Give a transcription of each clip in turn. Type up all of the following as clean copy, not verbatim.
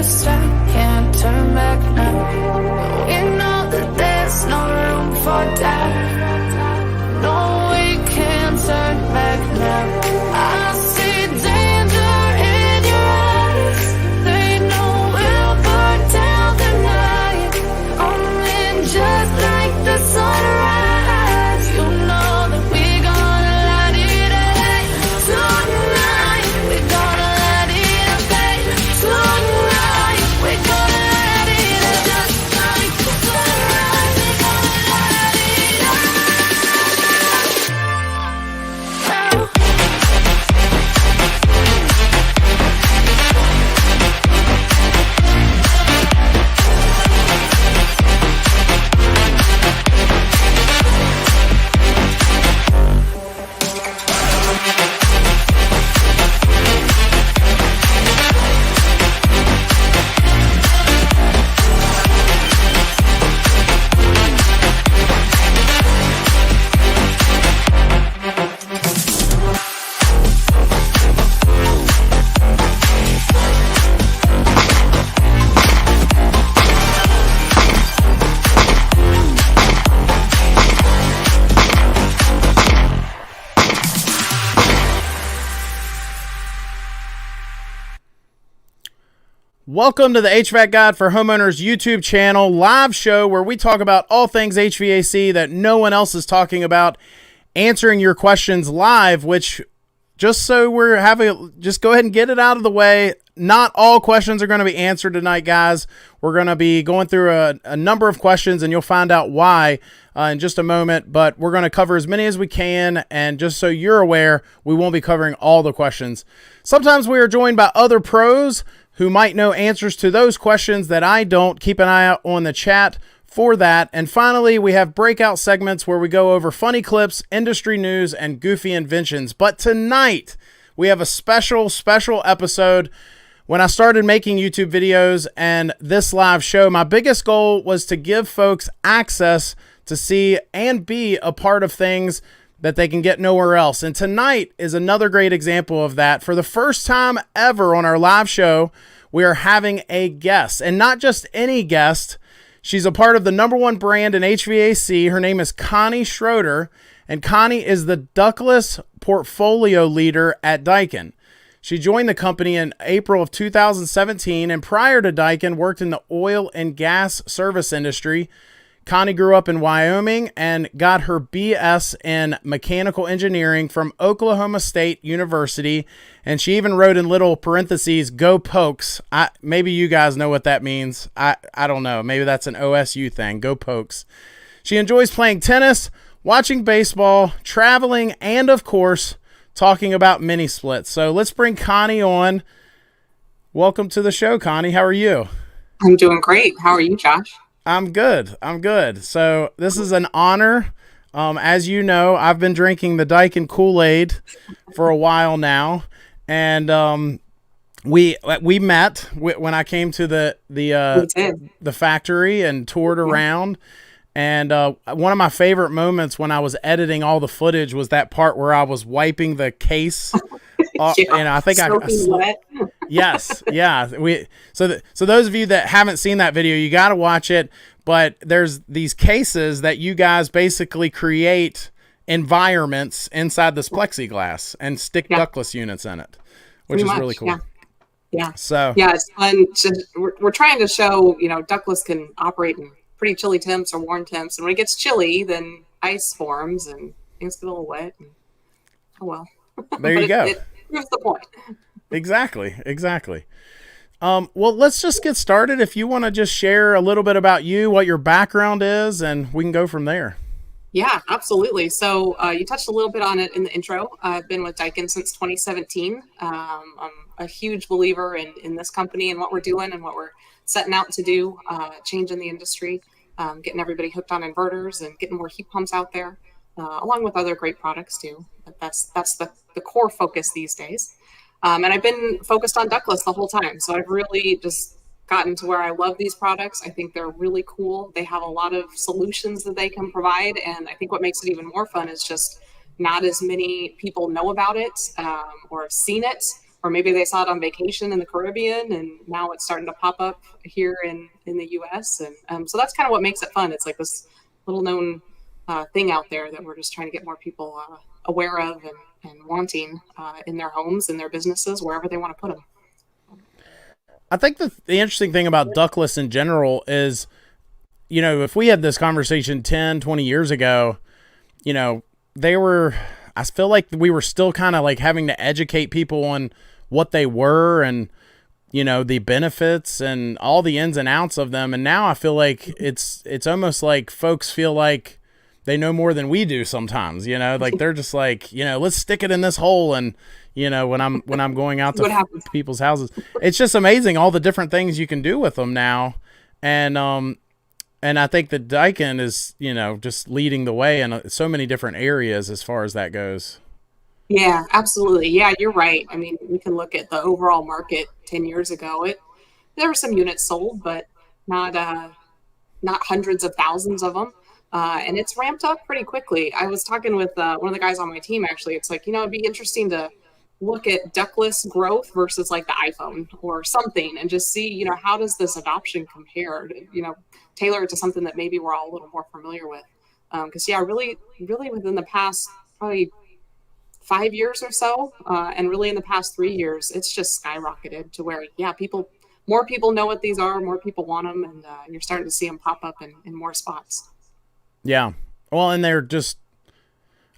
a step, can't turn back now. We know that there's no room for doubt. No, we can't turn back now. I see danger in your eyes. They know we'll burn down the night. Only just like the sunrise. You know that we're gonna light it up tonight. We're gonna light it up, baby. Tonight we're gonna light it up just like the sunrise. We're gonna light it up now. Welcome to the HVAC Guide for Homeowners YouTube channel, live show where we talk about all things HVAC that no one else is talking about, answering your questions live, which just so just go ahead and get it out of the way. Not all questions are going to be answered tonight, guys. We're going to be going through a number of questions, and you'll find out why in just a moment, but we're going to cover as many as we can, and just so you're aware, we won't be covering all the questions. Sometimes we are joined by other pros who might know answers to those questions that I don't. Keep an eye out on the chat for that. And finally, we have breakout segments where we go over funny clips, industry news, and goofy inventions. But tonight, we have a special episode. When I started making YouTube videos and this live show, my biggest goal was to give folks access to see and be a part of things that they can get nowhere else. And tonight is another great example of that. For the first time ever on our live show, we are having a guest, and not just any guest. She's a part of the #1 brand in HVAC. Her name is Connie Schroder, and Connie is the Ductless portfolio leader at Daikin. She joined the company in April of 2017, and prior to Daikin, worked in the oil and gas service industry. Connie grew up in Wyoming and got her BS in mechanical engineering from Oklahoma State University. And she even wrote in little parentheses, "Go Pokes." Maybe you guys know what that means. I don't know. Maybe that's an OSU thing. Go Pokes. She enjoys playing tennis, watching baseball, traveling, and of course, talking about mini splits. So let's bring Connie on. Welcome to the show, Connie. How are you? I'm doing great. How are you, Josh? I'm good. So this is an honor. As you know, I've been drinking the Daikin Kool-Aid for a while now, and we met when I came to the factory and toured around. And one of my favorite moments when I was editing all the footage was that part where I was wiping the case. And I think yes, yeah. So those of you that haven't seen that video, you got to watch it. But there's these cases that you guys basically create environments inside this plexiglass and stick ductless units in it, which is really cool. Yeah. So yeah, it's fun. We're trying to show, ductless can operate in pretty chilly temps or warm temps, and when it gets chilly, then ice forms and things get a little wet. And, oh well. There you go. It proves the point. Exactly. Well, let's just get started. If you want to just share a little bit about you, what your background is, and we can go from there. Yeah, absolutely. So you touched a little bit on it in the intro. I've been with Daikin since 2017. I'm a huge believer in this company and what we're doing and what we're setting out to do, changing the industry, getting everybody hooked on inverters and getting more heat pumps out there, along with other great products too. But that's the core focus these days. And I've been focused on ductless the whole time. So I've really just gotten to where I love these products. I think they're really cool. They have a lot of solutions that they can provide. And I think what makes it even more fun is just not as many people know about it or have seen it. or maybe they saw it on vacation in the Caribbean, and now it's starting to pop up here in the US. And so that's kind of what makes it fun. It's like this little known thing out there that we're just trying to get more people aware of and wanting in their homes, in their businesses, wherever they want to put them. I think the interesting thing about ductless in general is, you know, if we had this conversation 10, 20 years ago, you know, I feel like we were still kind of like having to educate people on what they were and, you know, the benefits and all the ins and outs of them. And now I feel like it's almost like folks feel like they know more than we do sometimes, you know, like they're just like, you know, let's stick it in this hole. And, you know, when I'm going out to people's houses, it's just amazing all the different things you can do with them now. And I think that Daikin is, you know, just leading the way in so many different areas as far as that goes. Yeah, absolutely. Yeah, you're right. I mean, we can look at the overall market 10 years ago. There were some units sold, but not hundreds of thousands of them. And it's ramped up pretty quickly. I was talking with one of the guys on my team, actually. It's like, you know, it'd be interesting to look at ductless growth versus like the iPhone or something and just see, you know, how does this adoption compare, you know, tailor it to something that maybe we're all a little more familiar with. Because, yeah, really within the past probably 5 years or so, and really in the past 3 years, it's just skyrocketed to where, yeah, more people know what these are, more people want them, and you're starting to see them pop up in more spots. Yeah. Well, and they're just,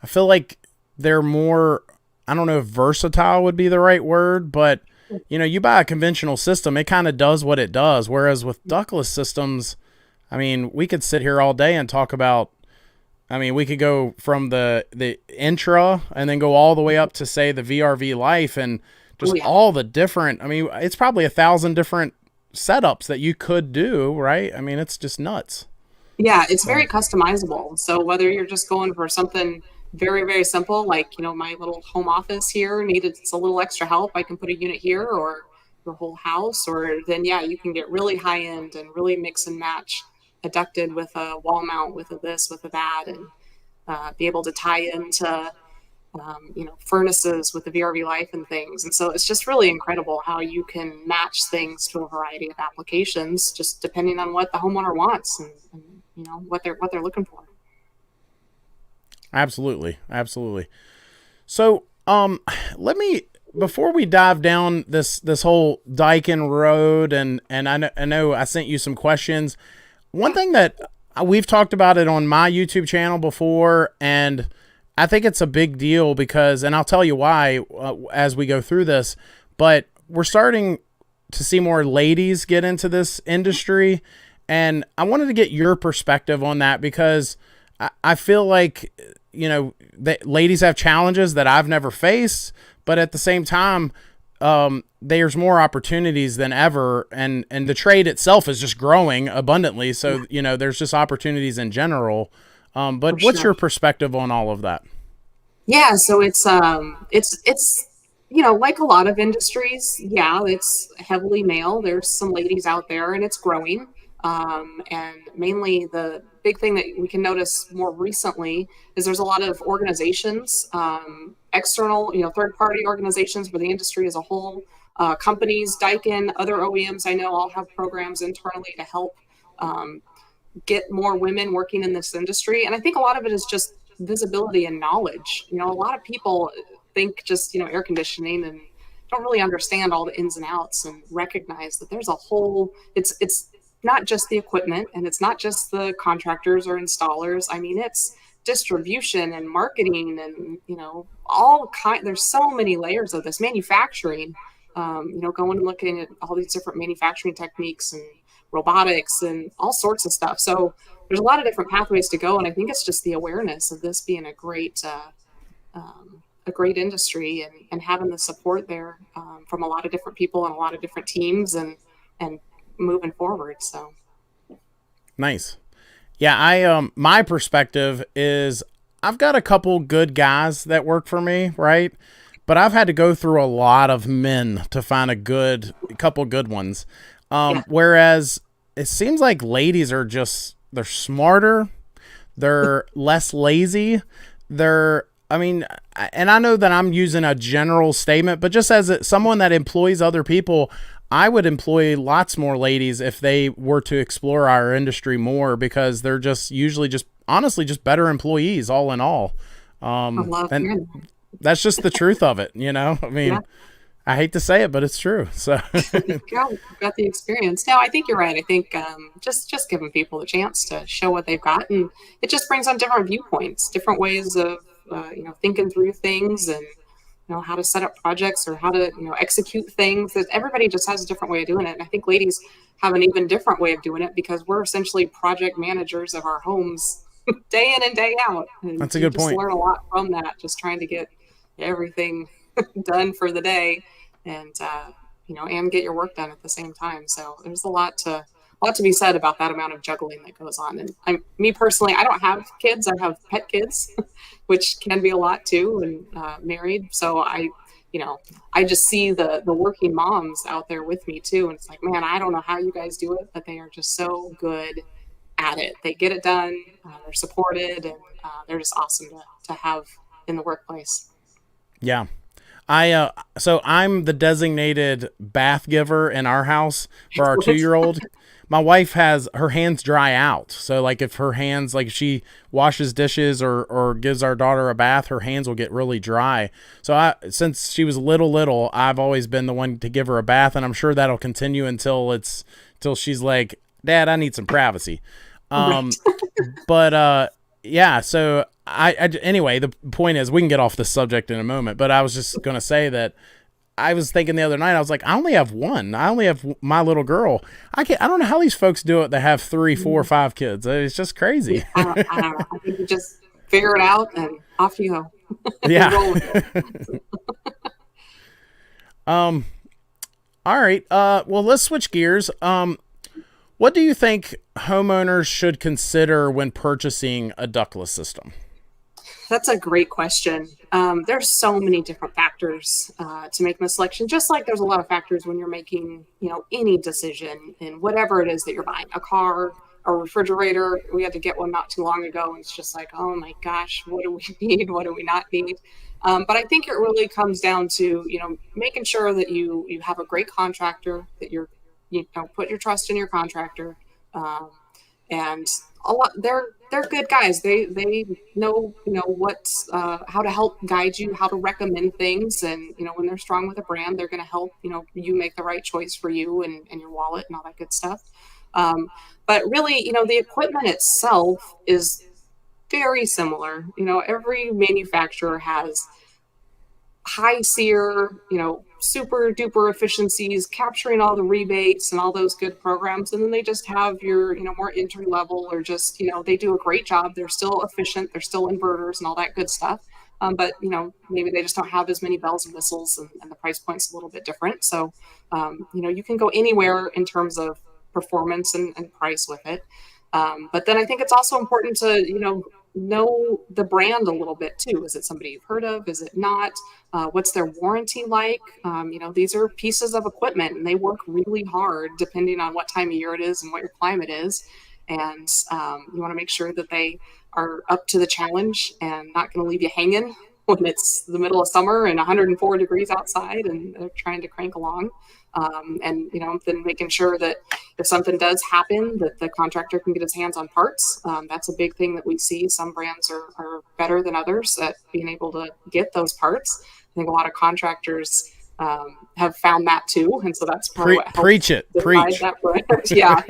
I feel like they're more, I don't know if versatile would be the right word, but, you know, you buy a conventional system, it kind of does what it does. Whereas with ductless systems, I mean, we could sit here all day and talk about, I mean, we could go from the intra and then go all the way up to, say, the VRV life and just all the different, I mean, it's probably 1,000 different setups that you could do, right? I mean, it's just nuts. Yeah, it's very customizable. So whether you're just going for something very, very simple, like, you know, my little home office here needed a little extra help, I can put a unit here, or your whole house, or then, yeah, you can get really high end and really mix and match a ducted with a wall mount, with a this, with a that, and be able to tie into, you know, furnaces with the VRV life and things. And so it's just really incredible how you can match things to a variety of applications, just depending on what the homeowner wants and you know, what they're looking for. Absolutely. So, let me, before we dive down this whole Daikin road, and I know I sent you some questions. One thing that we've talked about it on my YouTube channel before, and I think it's a big deal because, and I'll tell you why as we go through this, but we're starting to see more ladies get into this industry. And I wanted to get your perspective on that because I feel like, you know, that ladies have challenges that I've never faced, but at the same time, there's more opportunities than ever. And the trade itself is just growing abundantly. So, you know, there's just opportunities in general. But what's your perspective on all of that? Yeah. So it's, you know, like a lot of industries, yeah, it's heavily male. There's some ladies out there and it's growing. And mainly the big thing that we can notice more recently is there's a lot of organizations, external, you know, third-party organizations for the industry as a whole, companies, Daikin, other OEMs I know all have programs internally to help get more women working in this industry. And I think a lot of it is just visibility and knowledge. You know, a lot of people think just, you know, air conditioning and don't really understand all the ins and outs and recognize that there's a whole, it's not just the equipment and it's not just the contractors or installers. I mean, it's distribution and marketing and, you know, there's so many layers of this manufacturing, you know, going and looking at all these different manufacturing techniques and robotics and all sorts of stuff. So there's a lot of different pathways to go. And I think it's just the awareness of this being a great industry and having the support there from a lot of different people and a lot of different teams and moving forward. So nice. Yeah, my perspective is I've got a couple good guys that work for me, right? But I've had to go through a lot of men to find a couple good ones. Whereas it seems like ladies are they're smarter, they're less lazy, they're I mean, and I know that I'm using a general statement, but just as someone that employs other people, I would employ lots more ladies if they were to explore our industry more, because they're just usually just honestly just better employees all in all. And that's just the truth of it, you know? I mean, I hate to say it, but it's true. So you've got the experience. No, I think you're right. I think just giving people the chance to show what they've got, and it just brings on different viewpoints, different ways of thinking through things, and how to set up projects or how to execute things. That everybody just has a different way of doing it, and I think ladies have an even different way of doing it, because we're essentially project managers of our homes day in and day out. And that's a good point. Learn a lot from that, just trying to get everything done for the day, and and get your work done at the same time. So there's a lot to be said about that amount of juggling that goes on. And me personally, I don't have kids. I have pet kids, which can be a lot too, and married. So I just see the working moms out there with me too. And it's like, man, I don't know how you guys do it, but they are just so good at it. They get it done. They're supported, and they're just awesome to have in the workplace. Yeah. So I'm the designated bath giver in our house for our 2-year-old. My wife has her hands dry out. So like if her hands, like if she washes dishes or gives our daughter a bath, her hands will get really dry. So since she was little, I've always been the one to give her a bath, and I'm sure that'll continue until she's like, Dad, I need some privacy. But yeah, so anyway, the point is, we can get off the subject in a moment, but I was just going to say that I was thinking the other night, I was like, I only have one. I only have my little girl. I don't know how these folks do it that have 3, 4, 5 kids. It's just crazy. I don't know. I think you just figure it out and off you go. Yeah. All right. Well, let's switch gears. What do you think homeowners should consider when purchasing a ductless system? That's a great question. There's so many different factors to make the selection, just like there's a lot of factors when you're making, any decision in whatever it is that you're buying, a car, a refrigerator. We had to get one not too long ago, and it's just like, oh my gosh, what do we need? What do we not need? But I think it really comes down to, making sure that you have a great contractor, that put your trust in your contractor, and a lot. They're good guys. They know what's how to help guide you, how to recommend things, and when they're strong with a brand, they're going to help you make the right choice for you and your wallet and all that good stuff. But really, the equipment itself is very similar. Every manufacturer has high SEER, super duper efficiencies, capturing all the rebates and all those good programs. And then they just have your, more entry level, or just, they do a great job. They're still efficient. They're still inverters and all that good stuff. But, maybe they just don't have as many bells and whistles, and the price point's a little bit different. So, you can go anywhere in terms of performance and price with it. But then I think it's also important to, know the brand a little bit too. Is it somebody you've heard of? Is it not? What's their warranty like? These are pieces of equipment, and they work really hard depending on what time of year it is and what your climate is. And you want to make sure that they are up to the challenge and not going to leave you hanging when it's the middle of summer and 104 degrees outside and they're trying to crank along. And then making sure that if something does happen, that the contractor can get his hands on parts. That's a big thing that we see. Some brands are better than others at being able to get those parts. I think a lot of contractors have found that too, and so that's part of what helps preach that brand. Yeah,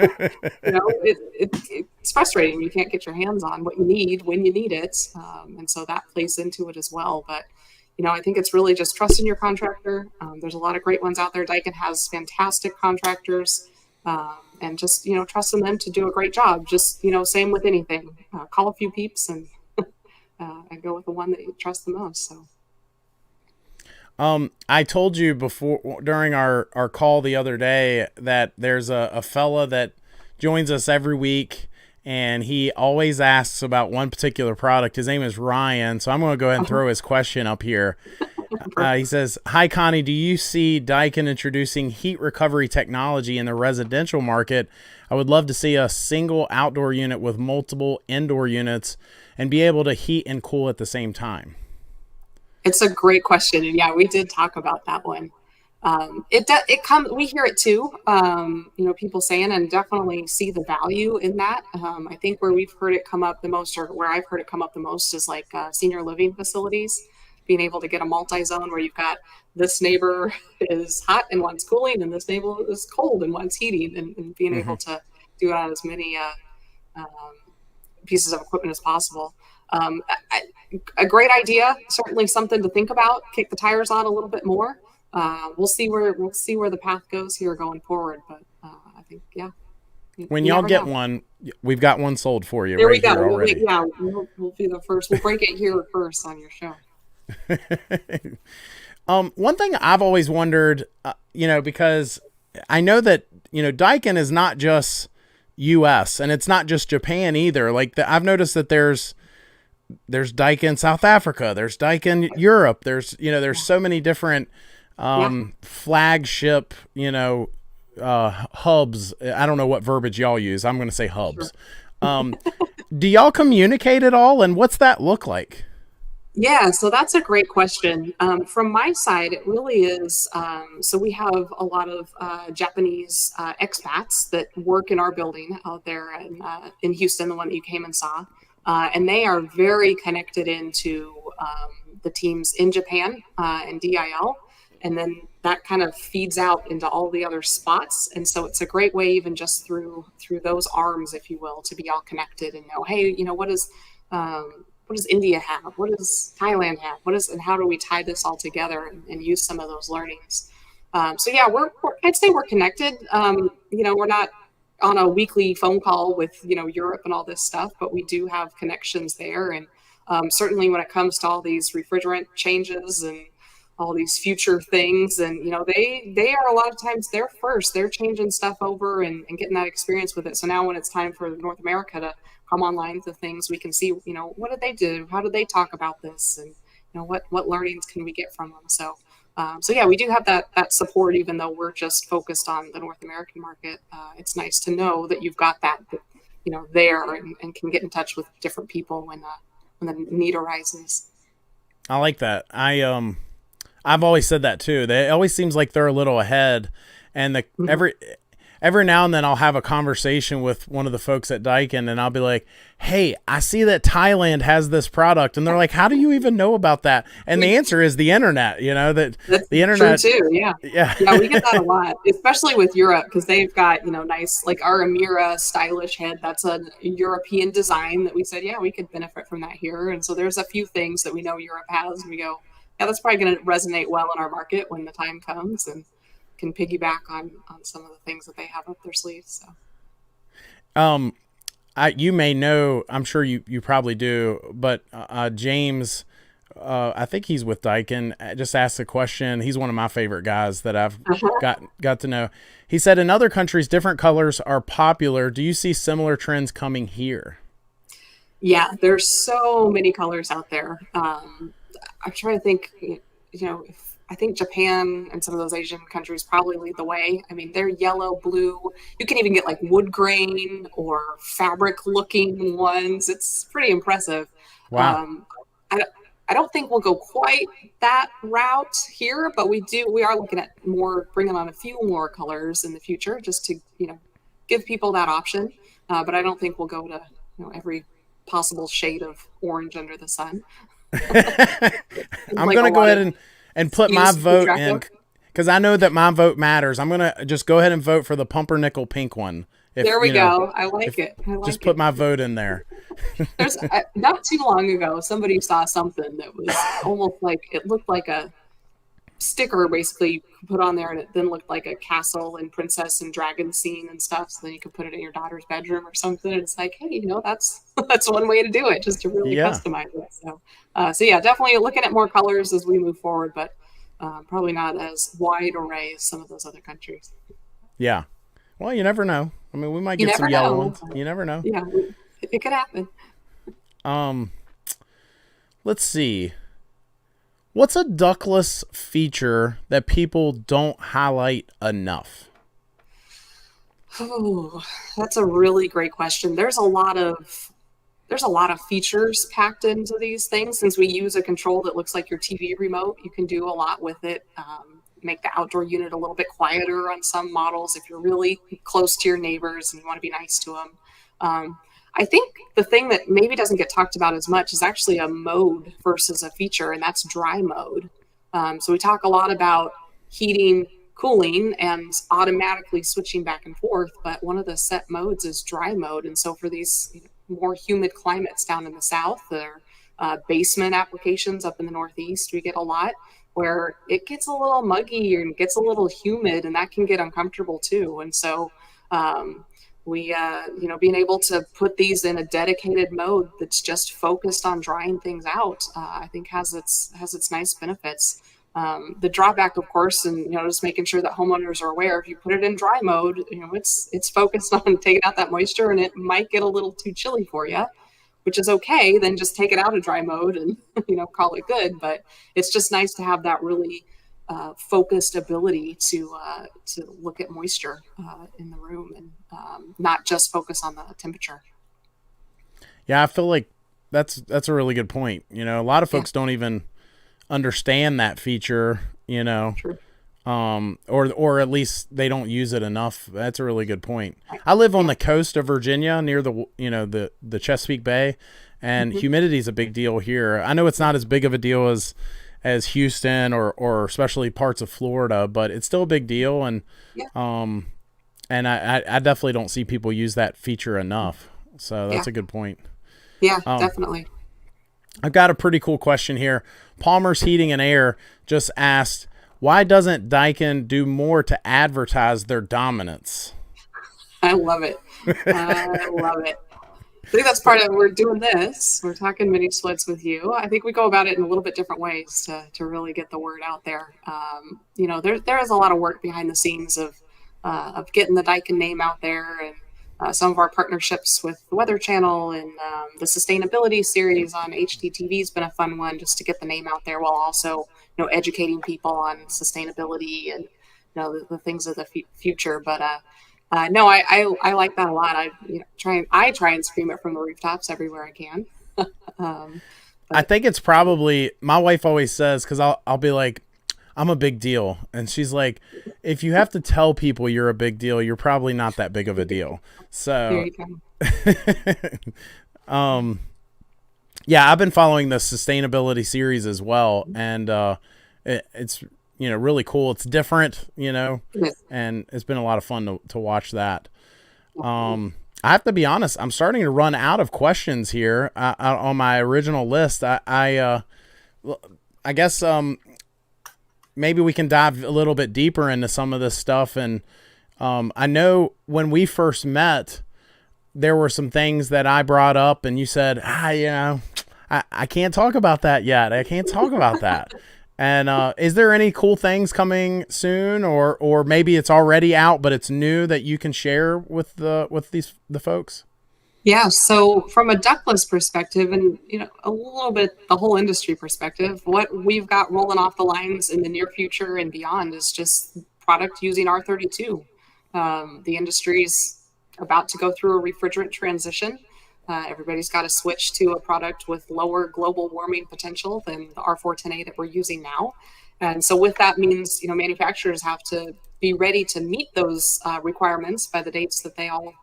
it's frustrating. You can't get your hands on what you need when you need it, and so that plays into it as well. But I think it's really just trusting your contractor. There's a lot of great ones out there. Daikin has fantastic contractors, and just, trusting them to do a great job. Just, same with anything. Call a few peeps and go with the one that you trust the most. So. I told you before during our call the other day that there's a fella that joins us every week, and he always asks about one particular product. His name is Ryan, so I'm going to go ahead and throw his question up here. He says, "Hi, Connie, do you see Daikin introducing heat recovery technology in the residential market? I would love to see a single outdoor unit with multiple indoor units and be able to heat and cool at the same time." It's a great question. And yeah, we did talk about that one. It comes, we hear it too, people saying, and definitely see the value in that. I think where we've heard it come up the most, or where I've heard it come up the most, is like senior living facilities, being able to get a multi-zone where you've got this neighbor is hot and wants cooling, and this neighbor is cold and wants heating, and being able to do it on as many um, pieces of equipment as possible. A great idea, certainly something to think about. Kick the tires on a little bit more. We'll see where the path goes here going forward. But I think, yeah. When y'all get one, we've got one sold for you. There right we go. Here already. We'll be the first. We'll break it here first on your show. One thing I've always wondered, because I know that Daikin is not just U.S. and it's not just Japan either. Like I've noticed that there's Daikin South Africa, there's Daikin Europe, there's so many different flagship hubs. I don't know what verbiage y'all use. I'm going to say hubs. Sure. Do y'all communicate at all, and what's that look like? Yeah, so that's a great question. From my side, it really is. So we have a lot of Japanese expats that work in our building out there in Houston, the one that you came and saw. And they are very connected into the teams in Japan and DIL. And then that kind of feeds out into all the other spots. And so it's a great way, even just through those arms, if you will, to be all connected and know, hey, what does India have? What does Thailand have? And how do we tie this all together and use some of those learnings? So yeah, I'd say we're connected. We're not on a weekly phone call with, Europe and all this stuff, but we do have connections there. And certainly when it comes to all these refrigerant changes and all these future things, and, they are a lot of times they're first, they're changing stuff over and getting that experience with it. So now when it's time for North America to come online to things, we can see, what did they do? How did they talk about this? And, what learnings can we get from them? So yeah, we do have that support, even though we're just focused on the North American market. It's nice to know that you've got that, there and can get in touch with different people when the need arises. I like that. I've always said that too. It always seems like they're a little ahead, and every now and then I'll have a conversation with one of the folks at Daikin, and I'll be like, hey, I see that Thailand has this product. And they're like, how do you even know about that? And the answer is the internet, that's the internet true too. Yeah. Yeah. We get that a lot, especially with Europe, because they've got, nice, like our Amira stylish head. That's a European design that we said, yeah, we could benefit from that here. And so there's a few things that we know Europe has, and we go, yeah, that's probably going to resonate well in our market when the time comes, and can piggyback on some of the things that they have up their sleeves. So, you may know, I'm sure you probably do, but James, I think he's with Daikin, just asked a question. He's one of my favorite guys that I've got to know. He said, in other countries, different colors are popular. Do you see similar trends coming here? Yeah, there's so many colors out there. I'm trying to think, I think Japan and some of those Asian countries probably lead the way. I mean, they're yellow, blue. You can even get like wood grain or fabric looking ones. It's pretty impressive. Wow. I don't think we'll go quite that route here, but we are looking at bringing on a few more colors in the future, just to, give people that option. But I don't think we'll go to, every possible shade of orange under the sun. I'm going to go ahead and put my vote in, because I know that my vote matters. I'm going to just go ahead and vote for the pumpernickel pink one. There we go. I like it. Just put my vote in there. There's not too long ago, somebody saw something that was almost like, it looked like a sticker basically you could put on there, and it then looked like a castle and princess and dragon scene and stuff. So then you could put it in your daughter's bedroom or something. And it's like, hey, that's one way to do it, just to really customize it. So yeah, definitely looking at more colors as we move forward, but probably not as wide array as some of those other countries. Yeah. Well, you never know. I mean, we might get some yellow ones. You never know. Yeah, it could happen. Let's see. What's a ductless feature that people don't highlight enough? Oh, that's a really great question. There's a lot of there's a lot of features packed into these things. Since we use a control that looks like your TV remote, you can do a lot with it. Make the outdoor unit a little bit quieter on some models if you're really close to your neighbors and you want to be nice to them. I think the thing that maybe doesn't get talked about as much is actually a mode versus a feature, and that's dry mode. So we talk a lot about heating, cooling, and automatically switching back and forth, but one of the set modes is dry mode. And so for these more humid climates down in the south, or basement applications up in the Northeast, we get a lot where it gets a little muggy and gets a little humid, and that can get uncomfortable too. And so we being able to put these in a dedicated mode that's just focused on drying things out, I think has its nice benefits. The drawback, of course, and just making sure that homeowners are aware, if you put it in dry mode, it's focused on taking out that moisture, and it might get a little too chilly for you, which is okay. Then just take it out of dry mode and call it good. But it's just nice to have that really focused ability to look at moisture in the room, and not just focus on the temperature. Yeah, I feel like that's a really good point. A lot of folks don't even understand that feature, True. Or at least they don't use it enough. That's a really good point. I live on the coast of Virginia near the Chesapeake Bay, and humidity is a big deal here. I know it's not as big of a deal as Houston or especially parts of Florida, but it's still a big deal. And and I definitely don't see people use that feature enough. So that's a good point. Yeah, definitely. I've got a pretty cool question here. Palmer's Heating and Air just asked, why doesn't Daikin do more to advertise their dominance? I love it. I love it. I think that's part of we're doing this. We're talking mini splits with you. I think we go about it in a little bit different ways to really get the word out there. There is a lot of work behind the scenes of getting the Daikin name out there, and some of our partnerships with the Weather Channel and the sustainability series on HDTV has been a fun one, just to get the name out there while also educating people on sustainability and the things of the future. But no, I like that a lot. I try and scream it from the rooftops everywhere I can. I think it's probably, my wife always says, because I'll be like, I'm a big deal, and she's like, if you have to tell people you're a big deal, you're probably not that big of a deal. So yeah, I've been following the sustainability series as well, and it's really cool. It's different, and it's been a lot of fun to watch that. I have to be honest, I'm starting to run out of questions here on my original list. I guess maybe we can dive a little bit deeper into some of this stuff. And I know when we first met, there were some things that I brought up, and you said, I can't talk about that yet. I can't talk about that. And is there any cool things coming soon, or maybe it's already out but it's new that you can share with the folks? Yeah, so from a ductless perspective, and a little bit the whole industry perspective, what we've got rolling off the lines in the near future and beyond is just product using R32. The industry's about to go through a refrigerant transition. Everybody's got to switch to a product with lower global warming potential than the R410A that we're using now. And so with that means, manufacturers have to be ready to meet those requirements by the dates that they all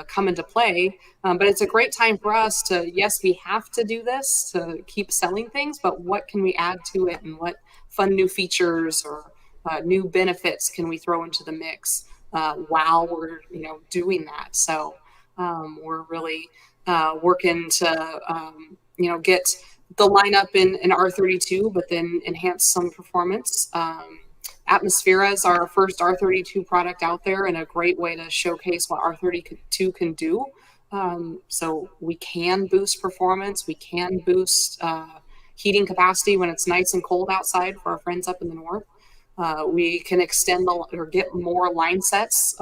come into play. But it's a great time for us to, yes, we have to do this to keep selling things, but what can we add to it, and what fun new features or new benefits can we throw into the mix while we're, doing that. So we're really working to, get the lineup in R32, but then enhance some performance. Atmosphera is our first R32 product out there, and a great way to showcase what R32 can do. So we can boost performance. We can boost heating capacity when it's nice and cold outside for our friends up in the north. We can extend or get more line sets,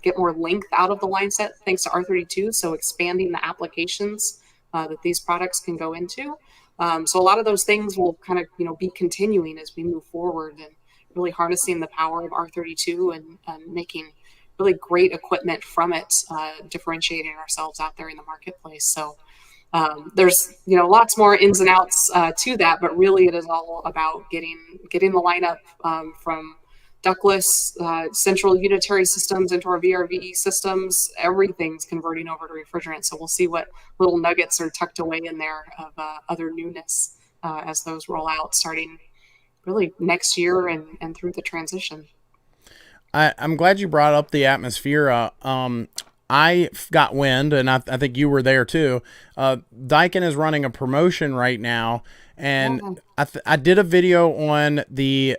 get more length out of the line set thanks to R32. So expanding the applications that these products can go into. So a lot of those things will kind of, be continuing as we move forward, and really harnessing the power of R32 and making really great equipment from it, differentiating ourselves out there in the marketplace. So There's lots more ins and outs to that, but really it is all about getting the lineup from ductless central unitary systems into our VRVE systems. Everything's converting over to refrigerant, so we'll see what little nuggets are tucked away in there of other newness as those roll out starting really next year and through the transition. I'm glad you brought up the Atmosphera. I got wind, and I think you were there too. Daikin is running a promotion right now, and I did a video on the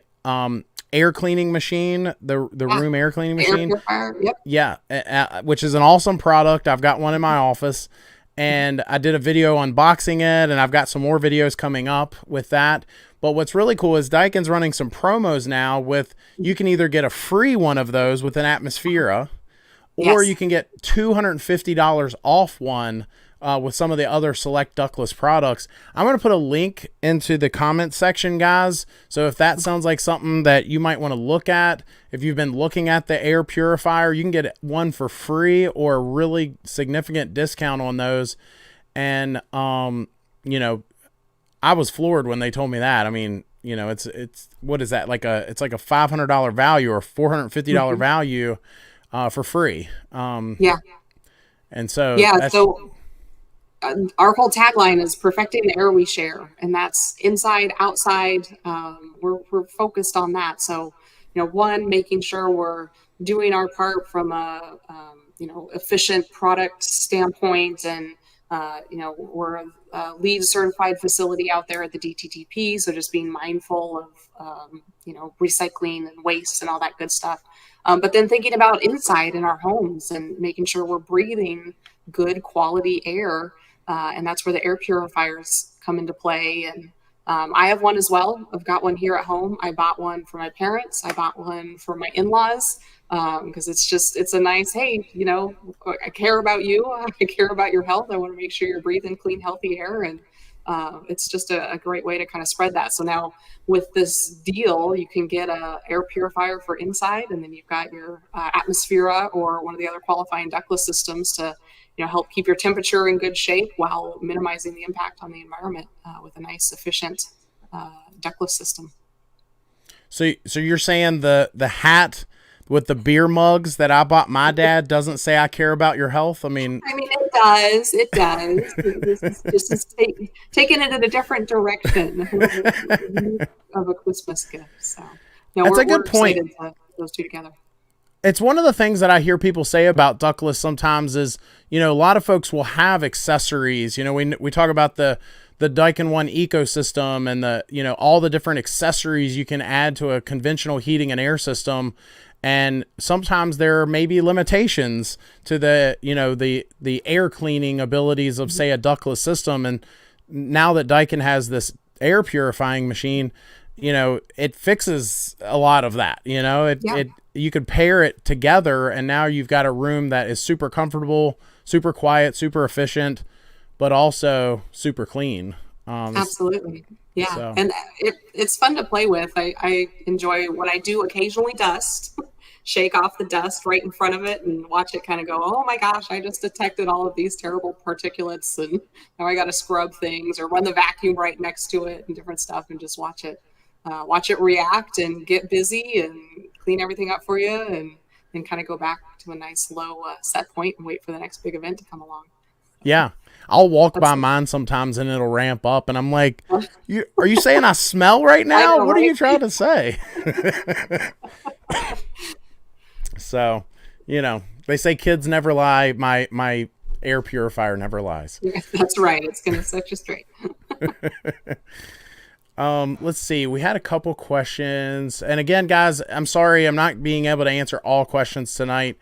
air cleaning machine, the room air cleaning machine. Yep. Yeah, which is an awesome product. I've got one in my office, and I did a video unboxing it, and I've got some more videos coming up with that. But what's really cool is Daikin's running some promos now with, you can either get a free one of those with an Atmosphera, or you can get $250 off one with some of the other select ductless products. I'm going to put a link into the comment section, guys. So if that sounds like something that you might want to look at, if you've been looking at the air purifier, you can get one for free or a really significant discount on those. And, I was floored when they told me that. I mean, it's what is that? It's like a $500 value or $450 value for free. And so, our whole tagline is perfecting the air we share, and that's inside, outside. We're focused on that. So, one, making sure we're doing our part from a, efficient product standpoint, and, we're a LEED certified facility out there at the DTTP. So just being mindful of, recycling and waste and all that good stuff. But then thinking about inside in our homes and making sure we're breathing good quality air. And that's where the air purifiers come into play. And I have one as well. I've got one here at home. I bought one for my parents. I bought one for my in-laws because it's a nice, hey, I care about you. I care about your health. I want to make sure you're breathing clean, healthy air. And it's just a great way to kind of spread that. So now with this deal, you can get a air purifier for inside, and then you've got your Atmosphera or one of the other qualifying ductless systems to help keep your temperature in good shape while minimizing the impact on the environment with a nice, efficient ductless system. So you're saying the hat with the beer mugs that I bought my dad doesn't say I care about your health? I mean, it does. It does. This is taking it in a different direction of a Christmas gift. So, that's a good point. To those two together. It's one of the things that I hear people say about ductless sometimes is, a lot of folks will have accessories. We talk about the Daikin One ecosystem and the, all the different accessories you can add to a conventional heating and air system. And sometimes there may be limitations to the, the air cleaning abilities of, say, a ductless system. And now that Daikin has this air purifying machine, it fixes a lot of that. You could pair it together, and now you've got a room that is super comfortable, super quiet, super efficient, but also super clean. Absolutely. Yeah. So. And it's fun to play with. I enjoy when I do occasionally dust, shake off the dust right in front of it and watch it kind of go, oh my gosh, I just detected all of these terrible particulates and now I got to scrub things or run the vacuum right next to it and different stuff and just watch it react and get busy and clean everything up for you and kind of go back to a nice low set point and wait for the next big event to come along. Yeah. I'll walk by mine sometimes and it'll ramp up and I'm like, are you saying I smell right now? What are you trying to say? So, they say kids never lie. My air purifier never lies. Yeah, that's right. It's going to set you straight. Let's see. We had a couple questions. And again, guys, I'm sorry I'm not being able to answer all questions tonight.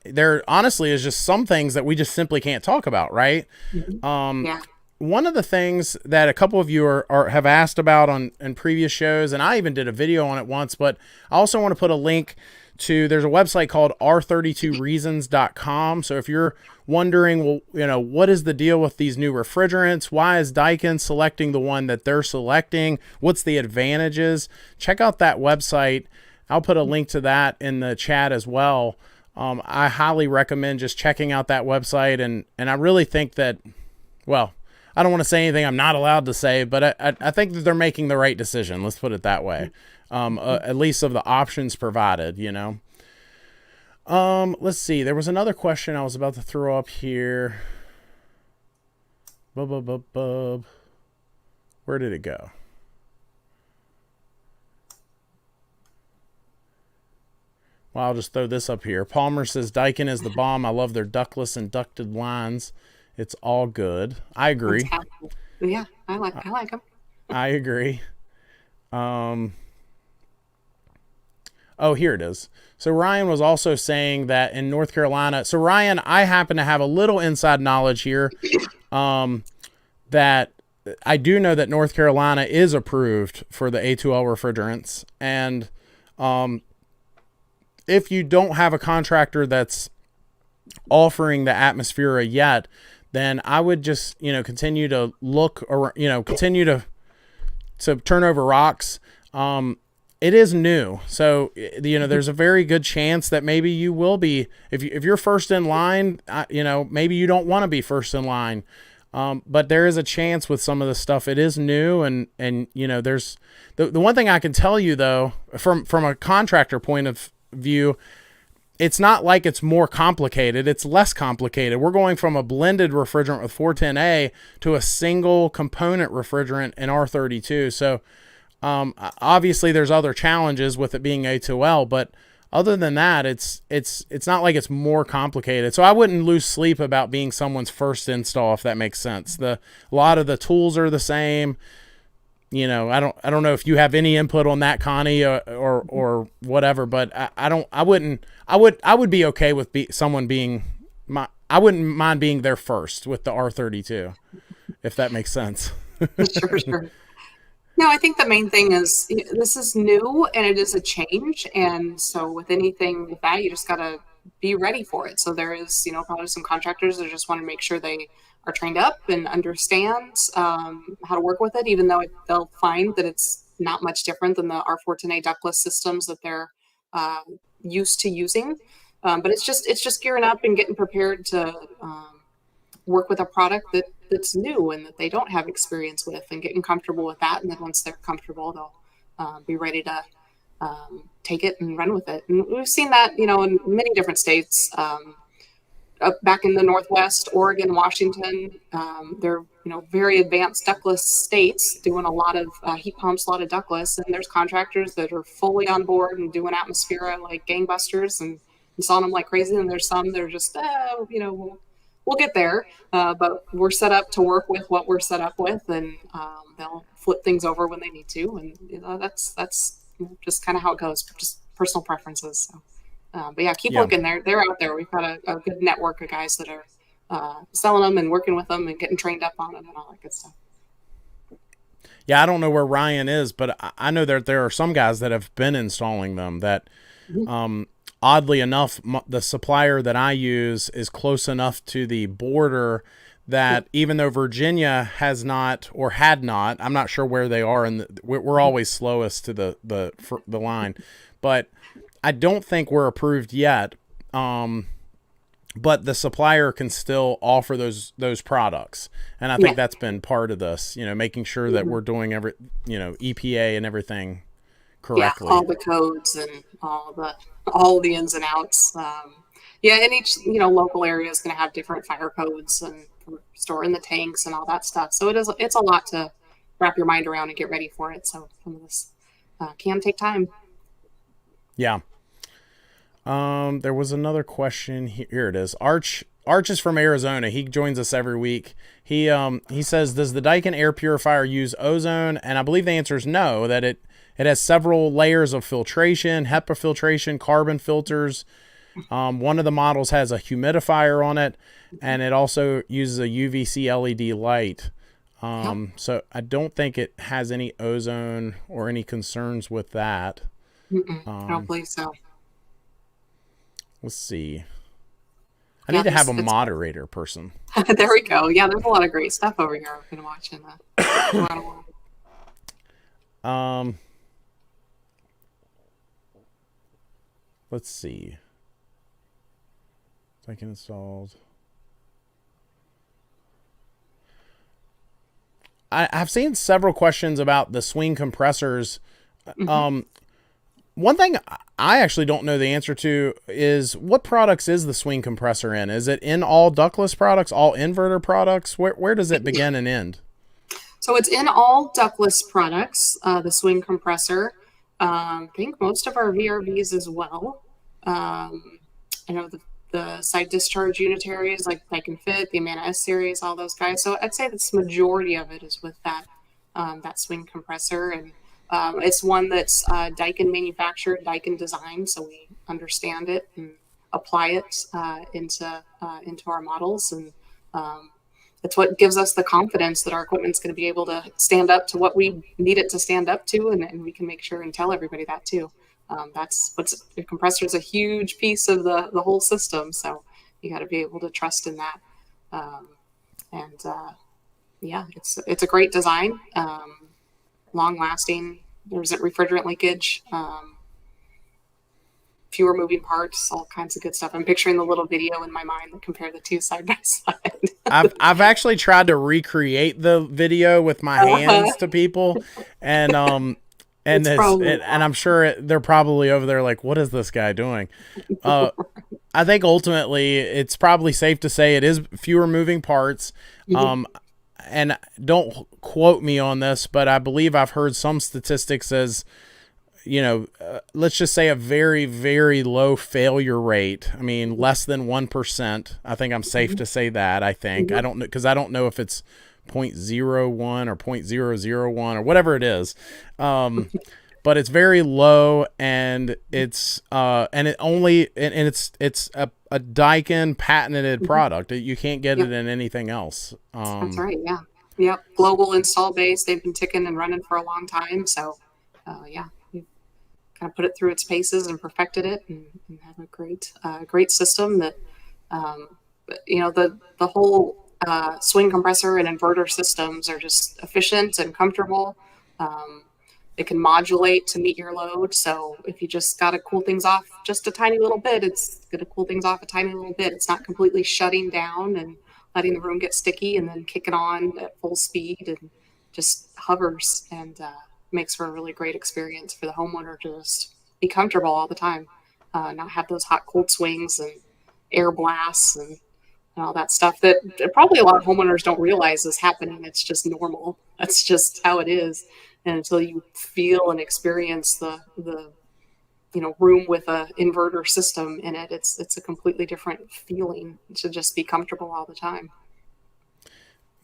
There honestly is just some things that we just simply can't talk about, right? Yeah. One of the things that a couple of you have asked about in previous shows, and I even did a video on it once, but I also want to put a link to, there's a website called r32reasons.com. So if you're wondering, well, what is the deal with these new refrigerants? Why is Daikin selecting the one that they're selecting? What's the advantages? Check out that website. I'll put a link to that in the chat as well. I highly recommend just checking out that website. And I really think that, well, I don't want to say anything I'm not allowed to say, but I think that they're making the right decision. Let's put it that way. At least of the options provided, you know. Let's see. There was another question I was about to throw up here. Bub. Where did it go? Well, I'll just throw this up here. Palmer says, Daikin is the bomb. I love their ductless and ducted lines. It's all good. I agree. Yeah, I like them. I agree. Oh, here it is. So Ryan was also saying that in North Carolina. So Ryan, I happen to have a little inside knowledge here. That I do know that North Carolina is approved for the A2L refrigerants. And if you don't have a contractor that's offering the Atmosphera yet, then I would just, continue to look or, continue to turn over rocks. It is new. So, there's a very good chance that maybe you will be, if you're first in line, maybe you don't want to be first in line. But there is a chance with some of the stuff. It is new. And there's the one thing I can tell you though, from a contractor point of view, it's not like it's more complicated. It's less complicated. We're going from a blended refrigerant with 410A to a single component refrigerant in R32. So, obviously there's other challenges with it being A2L, but other than that, it's not like it's more complicated. So I wouldn't lose sleep about being someone's first install, if that makes sense. A lot of the tools are the same. I don't know if you have any input on that, Connie, or whatever, but I would be okay with someone being I wouldn't mind being there first with the R32, if that makes sense. Sure. No, I think the main thing is this is new and it is a change. And so with anything with that, you just got to be ready for it. So there is, probably some contractors that just want to make sure they are trained up and understand how to work with it, even though they'll find that it's not much different than the R410A ductless systems that they're used to using. But it's just gearing up and getting prepared to work with a product that's new and that they don't have experience with, and getting comfortable with that. And then once they're comfortable, they'll be ready to take it and run with it. And we've seen that, in many different states. Back in the Northwest, Oregon, Washington, they're very advanced ductless states, doing a lot of heat pumps, a lot of ductless, and there's contractors that are fully on board and doing Atmosphera like gangbusters and selling them like crazy. And there's some that are just, we'll get there, but we're set up to work with what we're set up with, and they'll flip things over when they need to, and that's just kind of how it goes, just personal preferences. So. But yeah, keep looking. They're out there. We've got a good network of guys that are selling them and working with them and getting trained up on them and all that good stuff. Yeah, I don't know where Ryan is, but I know that there are some guys that have been installing them that, oddly enough, the supplier that I use is close enough to the border that even though Virginia has not or had not, I'm not sure where they are, and we're always slowest to the line, but I don't think we're approved yet. But the supplier can still offer those products, and I think that's been part of this. Making sure that we're doing EPA and everything correctly. Yeah, all the codes and all the ins and outs. And each local area is going to have different fire codes and for storing the tanks and all that stuff. So it's a lot to wrap your mind around and get ready for it. So some of this can take time. Yeah. There was another question here. It is. Arch is from Arizona. He joins us every week. He says, does the Daikin air purifier use ozone? And I believe the answer is no, that it has several layers of filtration, HEPA filtration, carbon filters. One of the models has a humidifier on it, and it also uses a UVC LED light. So I don't think it has any ozone or any concerns with that. I don't believe so. Let's see. I need to have a moderator person. There we go. Yeah, there's a lot of great stuff over here. I've been watching that. Let's see. Daikin installed. I've seen several questions about the swing compressors. One thing I actually don't know the answer to is what products is the swing compressor in? Is it in all ductless products, all inverter products? Where does it begin and end? So it's in all ductless products, the swing compressor. I think most of our VRVs as well. I know the side discharge unitaries like Daikin Fit, the Amana S series, all those guys. So I'd say this majority of it is with that swing compressor, and it's one that's Daikin manufactured, Daikin designed, so we understand it and apply it into our models, and it's what gives us the confidence that our equipment's going to be able to stand up to what we need it to stand up to, and we can make sure and tell everybody that too. That's what's the compressor is a huge piece of the whole system, so you got to be able to trust in that. And yeah, it's a great design, long lasting. There isn't refrigerant leakage, fewer moving parts, all kinds of good stuff. I'm picturing the little video in my mind that compare the two side by side. I've actually tried to recreate the video with my hands to people, and I'm sure they're probably over there like, what is this guy doing? I think ultimately it's probably safe to say it is fewer moving parts. And don't quote me on this, but I believe I've heard some statistics as, let's just say a very, very low failure rate. I mean, less than 1%. I think I'm safe to say that. I think I don't know, because I don't know if it's 0.01 or 0.001 or whatever it is. But it's very low, and it's it's a Daikin patented product. You can't get it in anything else. That's right. Yeah. Yep. Global install base. They've been ticking and running for a long time. So, yeah, we've kind of put it through its paces and perfected it, and have a great system that, the whole swing compressor and inverter systems are just efficient and comfortable. It can modulate to meet your load. So if you just got to cool things off just a tiny little bit, it's going to cool things off a tiny little bit. It's not completely shutting down and letting the room get sticky and then kick it on at full speed, and just hovers, and makes for a really great experience for the homeowner to just be comfortable all the time, not have those hot cold swings and air blasts and all that stuff that probably a lot of homeowners don't realize is happening. It's just normal. That's just how it is. And until you feel and experience the room with a inverter system in it, it's a completely different feeling to just be comfortable all the time.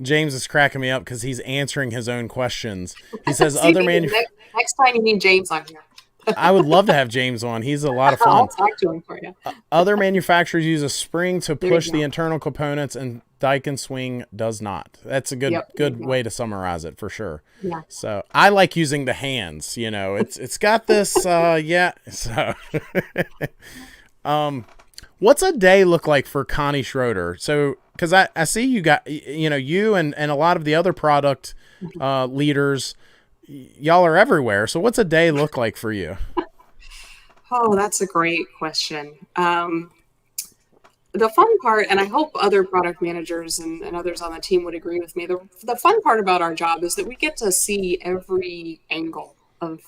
James is cracking me up because he's answering his own questions. He says next time you need James on here. I would love to have James on. He's a lot of fun. I'll talk to him for you. Other manufacturers use a spring to push the internal components, and Daikin Swing does not. That's a good way to summarize it for sure. Yeah. So I like using the hands. It's got this. Yeah. So, what's a day look like for Connie Schroder? So, because I see you got you and a lot of the other product leaders. Y'all are everywhere. So what's a day look like for you? Oh, that's a great question. The fun part, and I hope other product managers and others on the team would agree with me, the fun part about our job is that we get to see every angle of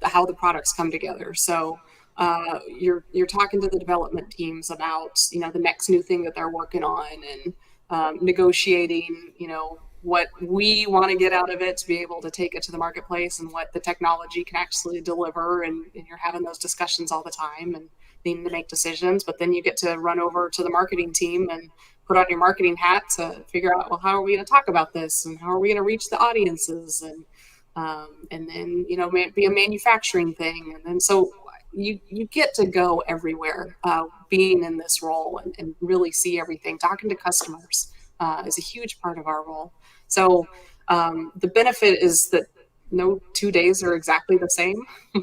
how the products come together. So you're talking to the development teams about, the next new thing that they're working on, and negotiating, what we want to get out of it to be able to take it to the marketplace, and what the technology can actually deliver. And you're having those discussions all the time and needing to make decisions. But then you get to run over to the marketing team and put on your marketing hat to figure out, well, how are we going to talk about this, and how are we going to reach the audiences, and then, be a manufacturing thing. And then so you get to go everywhere, being in this role, and really see everything. Talking to customers is a huge part of our role. So the benefit is that no 2 days are exactly the same.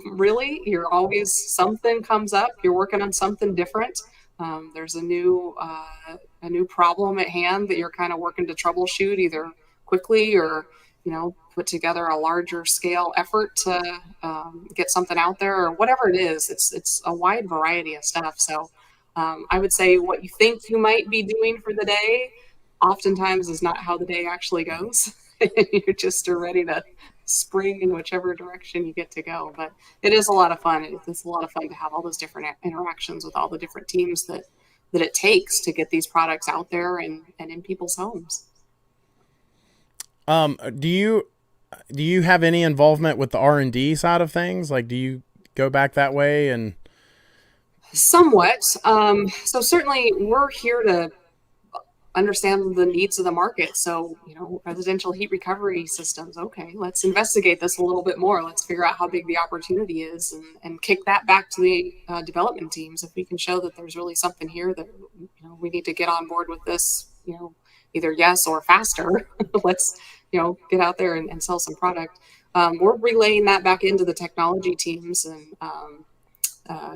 Really, you're always, something comes up. You're working on something different. There's a new problem at hand that you're kind of working to troubleshoot, either quickly or put together a larger scale effort to get something out there, or whatever it is. It's a wide variety of stuff. So I would say what you think you might be doing for the day oftentimes is not how the day actually goes. You're just ready to spring in whichever direction you get to go. But it is a lot of fun. It's a lot of fun to have all those different interactions with all the different teams that it takes to get these products out there and in people's homes. Do you have any involvement with the R&D side of things? Like, do you go back that way? And somewhat. So certainly we're here to understand the needs of the market. So, residential heat recovery systems. Okay, let's investigate this a little bit more. Let's figure out how big the opportunity is and kick that back to the development teams. If we can show that there's really something here that, we need to get on board with this, either yes or faster, let's, get out there and sell some product. We're relaying that back into the technology teams and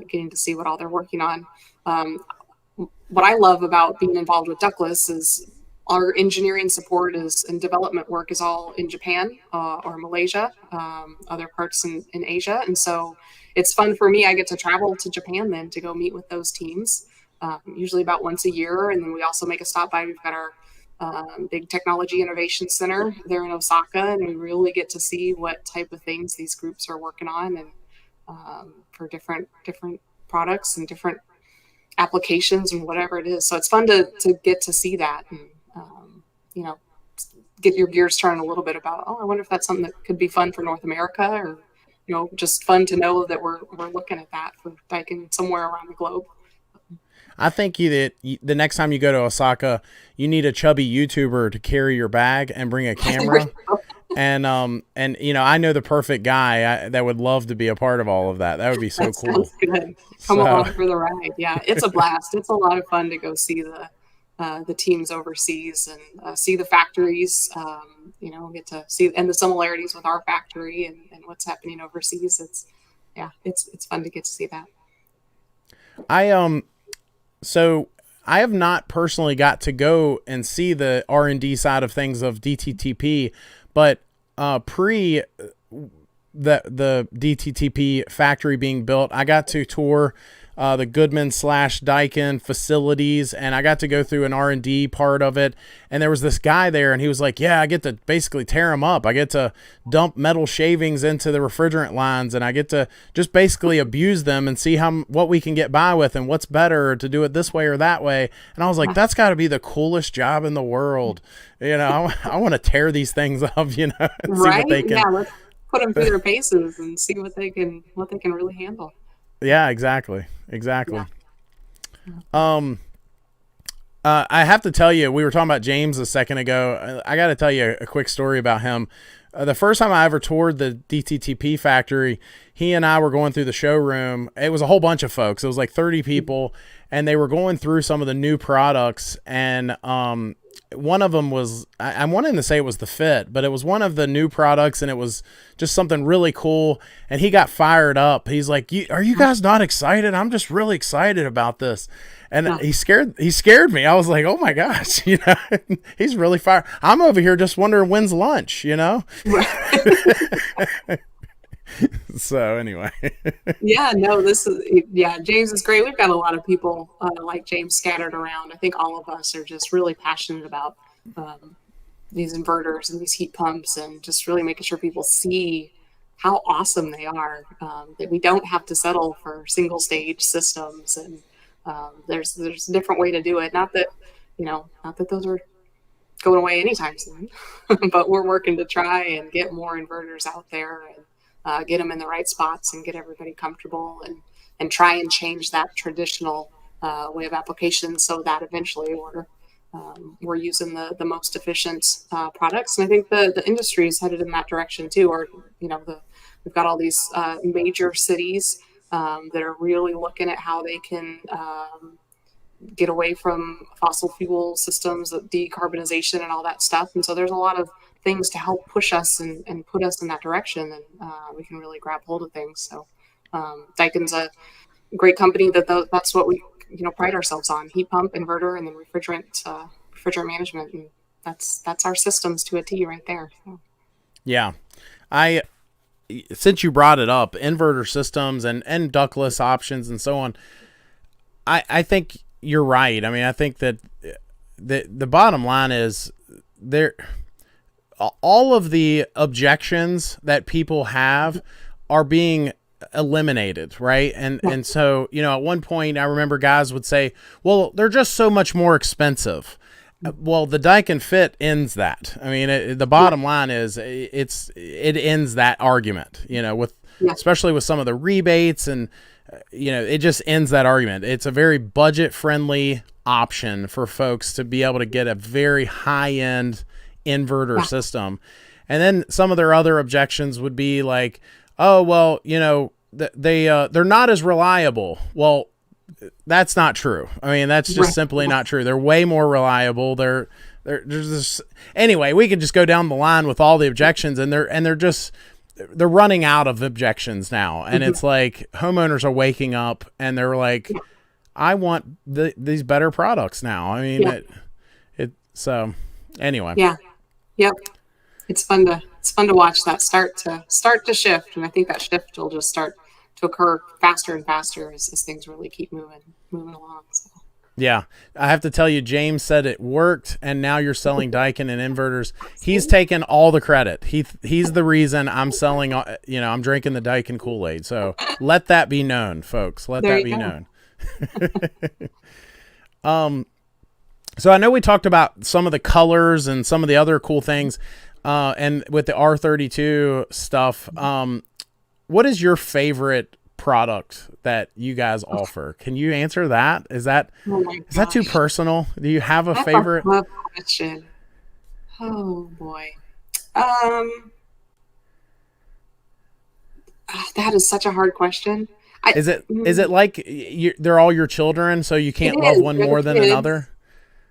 getting to see what all they're working on. What I love about being involved with Ductless is our engineering support and development work is all in Japan or Malaysia, other parts in Asia. And so it's fun for me. I get to travel to Japan then to go meet with those teams, usually about once a year. And then we also make a stop by. We've got our big technology innovation center there in Osaka, and we really get to see what type of things these groups are working on and for different products and different applications and whatever it is. So it's fun to get to see that and get your gears turning a little bit about, I wonder if that's something that could be fun for North America, or just fun to know that we're looking at that for Daikin somewhere around the globe. I think the next time you go to Osaka, you need a chubby YouTuber to carry your bag and bring a camera. And I know the perfect guy that would love to be a part of all of that. That would be so cool. Sounds good. Come along for the ride. Yeah, it's a blast. It's a lot of fun to go see the teams overseas and see the factories. Get to see and the similarities with our factory and what's happening overseas. It's fun to get to see that. So I have not personally got to go and see the R&D side of things of DTTP, but pre the DTTP factory being built, I got to tour the Goodman / Daikin facilities, and I got to go through an R&D part of it. And there was this guy there, and he was like, yeah, I get to basically tear them up. I get to dump metal shavings into the refrigerant lines, and I get to just basically abuse them and see what we can get by with and what's better to do it this way or that way. And I was like, that's got to be the coolest job in the world. I want to tear these things up, and see what they can. Yeah, let's put them through their paces and see what they can really handle. Yeah, exactly. Yeah. I have to tell you, we were talking about James a second ago. I got to tell you a quick story about him. The first time I ever toured the DTTP factory, he and I were going through the showroom. It was a whole bunch of folks. It was like 30 people, and they were going through some of the new products. And one of them was, I'm wanting to say it was the Fit, but it was one of the new products, and it was just something really cool. And he got fired up. He's like, are you guys not excited? I'm just really excited about this. And he scared me. I was like, oh my gosh, he's really fired. I'm over here just wondering when's lunch, So anyway. James is great. We've got a lot of people like James scattered around. I think all of us are just really passionate about these inverters and these heat pumps, and just really making sure people see how awesome they are, that we don't have to settle for single stage systems. And there's a different way to do it. Not that those are going away anytime soon, but we're working to try and get more inverters out there and get them in the right spots and get everybody comfortable and try and change that traditional way of application so that eventually we're using the most efficient products. And I think the industry is headed in that direction too. Or we've got all these major cities that are really looking at how they can get away from fossil fuel systems, decarbonization and all that stuff. And so there's a lot of things to help push us and put us in that direction, and we can really grab hold of things. So Daikin's a great company that's what we pride ourselves on: heat pump, inverter, and then refrigerant management. And that's our systems to a T right there. So. Yeah. Since you brought it up, inverter systems and ductless options and so on, I think you're right. I mean, I think that the bottom line is there. All of the objections that people have are being eliminated, right? And so, you know, at one point I remember guys would say, well, they're just so much more expensive. Well, the Daikin Fit ends that. I mean, the bottom line is it ends that argument, you know, with especially with some of the rebates, and you know, it just ends that argument. It's a very budget friendly option for folks to be able to get a very high end inverter system. And then some of their other objections would be like, oh, well, you know, they're not as reliable. Well, that's not true. I mean, that's just simply not true. They're way more reliable. They're just, anyway, we could just go down the line with all the objections, and they're running out of objections now. And it's like homeowners are waking up and they're like, I want these better products now. I mean, so anyway. Yeah. Yep. It's fun to watch that start to shift. And I think that shift will just start to occur faster and faster as things really keep moving along. So. Yeah. I have to tell you, James said it worked, and now you're selling Daikin and inverters. He's taken all the credit. He's the reason I'm selling, you know, I'm drinking the Daikin Kool-Aid. So let that be known, folks. Let that be known. So I know we talked about some of the colors and some of the other cool things, and with the R32 stuff, what is your favorite product that you guys offer? Can you answer that? Is that too personal? Do you have a favorite? A tough question. Oh boy. That is such a hard question. Is it like they're all your children, so you can't love one more than another?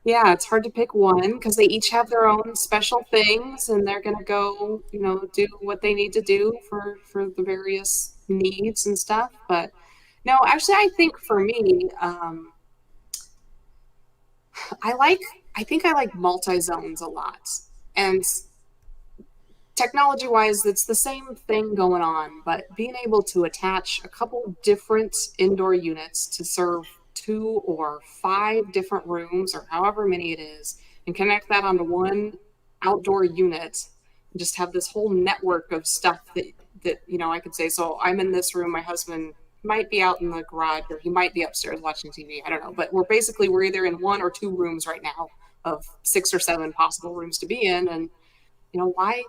Yeah, it's hard to pick one because they each have their own special things, and they're going to go, you know, do what they need to do for the various needs and stuff. But no, actually, I think for me, I think I like multi-zones a lot. And technology-wise, it's the same thing going on, but being able to attach a couple different indoor units to serve 2 or 5 different rooms, or however many it is, and connect that onto one outdoor unit, and just have this whole network of stuff that you know, I could say, so I'm in this room, my husband might be out in the garage, or he might be upstairs watching TV, I don't know, but we're either in 1 or 2 rooms right now of 6 or 7 possible rooms to be in. And you know, why